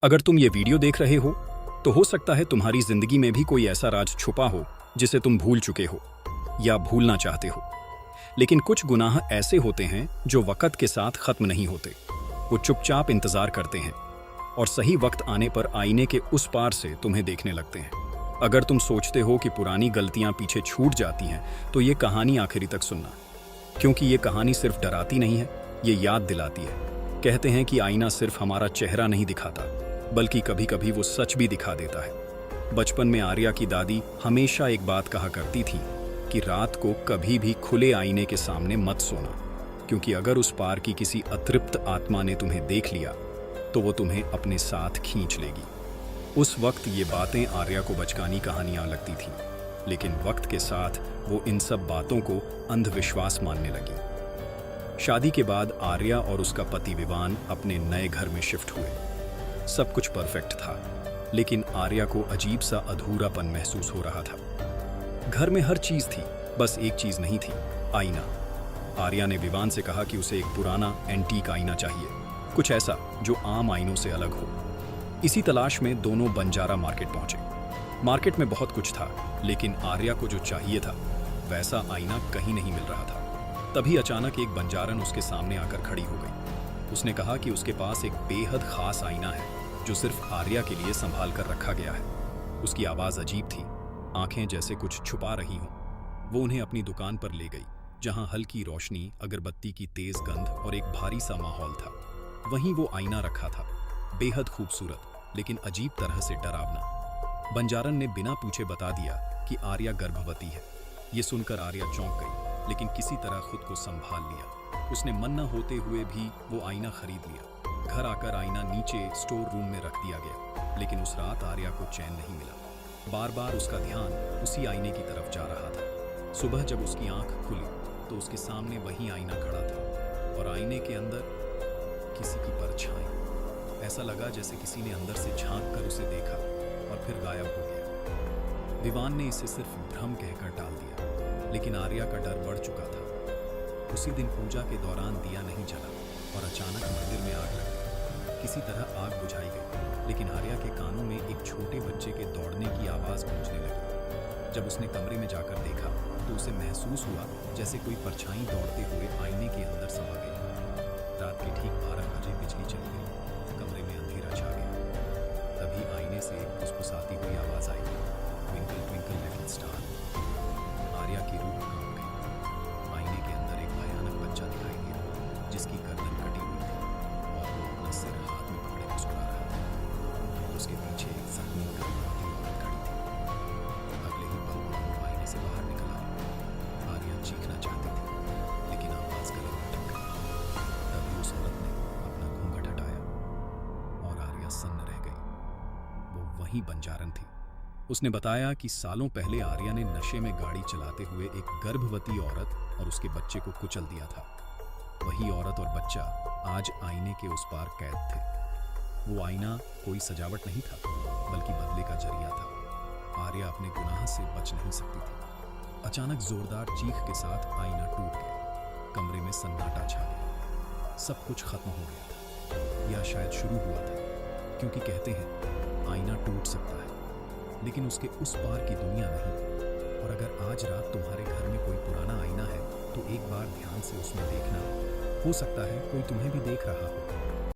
अगर तुम ये वीडियो देख रहे हो तो हो सकता है तुम्हारी जिंदगी में भी कोई ऐसा राज छुपा हो जिसे तुम भूल चुके हो या भूलना चाहते हो। लेकिन कुछ गुनाह ऐसे होते हैं जो वक्त के साथ खत्म नहीं होते। वो चुपचाप इंतजार करते हैं और सही वक्त आने पर आईने के उस पार से तुम्हें देखने लगते हैं। अगर तुम सोचते हो कि पुरानी गलतियां पीछे छूट जाती हैं तो ये कहानी आखिरी तक सुनना, क्योंकि ये कहानी सिर्फ डराती नहीं है, ये याद दिलाती है। कहते हैं कि आईना सिर्फ हमारा चेहरा नहीं दिखाता, बल्कि कभी कभी वो सच भी दिखा देता है। बचपन में आर्या की दादी हमेशा एक बात कहा करती थी कि रात को कभी भी खुले आईने के सामने मत सोना, क्योंकि अगर उस पार की किसी अतृप्त आत्मा ने तुम्हें देख लिया तो वो तुम्हें अपने साथ खींच लेगी। उस वक्त ये बातें आर्या को बचकानी कहानियां लगती थीं, लेकिन वक्त के साथ वो इन सब बातों को अंधविश्वास मानने लगी। शादी के बाद आर्या और उसका पति विवान अपने नए घर में शिफ्ट हुए। सब कुछ परफेक्ट था, लेकिन आर्या को अजीब सा अधूरापन महसूस हो रहा था। घर में हर चीज थी, बस एक चीज नहीं थी, आईना। आर्या ने विवान से कहा कि उसे एक पुराना एंटीक आईना चाहिए, कुछ ऐसा जो आम आईनों से अलग हो। इसी तलाश में दोनों बंजारा मार्केट पहुंचे। मार्केट में बहुत कुछ था, लेकिन आर्या को जो चाहिए था वैसा आईना कहीं नहीं मिल रहा था। तभी अचानक एक बंजारन उसके सामने आकर खड़ी हो गई। उसने कहा कि उसके पास एक बेहद खास आईना है जो सिर्फ आर्या के लिए संभाल कर रखा गया है। उसकी आवाज अजीब थी, आंखें जैसे कुछ छुपा रही हों। वो उन्हें अपनी दुकान पर ले गई, जहां हल्की रोशनी, अगरबत्ती की तेज गंध और एक भारी सा माहौल था। वहीं वो आईना रखा था, बेहद खूबसूरत लेकिन अजीब तरह से डरावना। बंजारन ने बिना पूछे बता दिया कि आर्या गर्भवती है। ये सुनकर आर्या चौंक गई, लेकिन किसी तरह खुद को संभाल लिया। उसने मन न होते हुए भी वो आईना खरीद लिया। घर आकर आईना नीचे स्टोर रूम में रख दिया गया, लेकिन उस रात आर्या को चैन नहीं मिला। बार बार उसका ध्यान उसी आईने की तरफ जा रहा था। सुबह जब उसकी आंख खुली तो उसके सामने वही आईना खड़ा था और आईने के अंदर किसी की परछाई। ऐसा लगा जैसे किसी ने अंदर से झांक कर उसे देखा और फिर गायब हो गया। विवान ने इसे सिर्फ भ्रम कहकर टाल दिया, लेकिन आर्या का डर बढ़ चुका था। उसी दिन पूजा के दौरान दिया नहीं जला और अचानक मंदिर में आग लग गई। किसी तरह आग बुझाई गई, लेकिन आर्या के कानों में एक छोटे बच्चे के दौड़ने की आवाज गूंजने लगी। जब उसने कमरे में जाकर देखा तो उसे महसूस हुआ जैसे कोई परछाई दौड़ते हुए आईने के अंदर समा गई। रात के ठीक 12 बजे बिजली चली गई, कमरे में अंधेरा छा गया। तभी आईने से एक फुसफुसाती हुई आवाज आई, twinkle twinkle little star. Arya की रूह कांप गई। आईने के अंदर एक भयानक बच्चा दिखाई दिया, जिसकी गर्दन कटी हुई थी और वो अपना सिर हाथ में पकड़े मुस्कुरा रहा था। उसके पीछे एक जख्मी गर्भवती औरत खड़ी थी। अगले ही पल वो आईने से बाहर निकल आई। आर्या चीखना चाहती थी, लेकिन आवाज गले में अटक गई। तभी उस औरत ने अपना घूंघट हटाया और आर्या सन्न रह गई। वो वही बंजारन थी। उसने बताया कि सालों पहले आर्या ने नशे में गाड़ी चलाते हुए एक गर्भवती औरत और उसके बच्चे को कुचल दिया था। वही औरत और बच्चा आज आईने के उस पार कैद थे। वो आईना कोई सजावट नहीं था, बल्कि बदले का जरिया था। आर्या अपने गुनाह से बच नहीं सकती थी। अचानक जोरदार चीख के साथ आईना टूट गया। कमरे में सन्नाटा छा गया। सब कुछ खत्म हो गया था, या शायद शुरू हुआ था, क्योंकि कहते हैं आईना टूट सकता है, लेकिन उसके उस पार की दुनिया नहीं। और अगर आज रात तुम्हारे घर में कोई पुराना आईना है तो एक बार ध्यान से उसमें देखना, हो सकता है कोई तुम्हें भी देख रहा हो।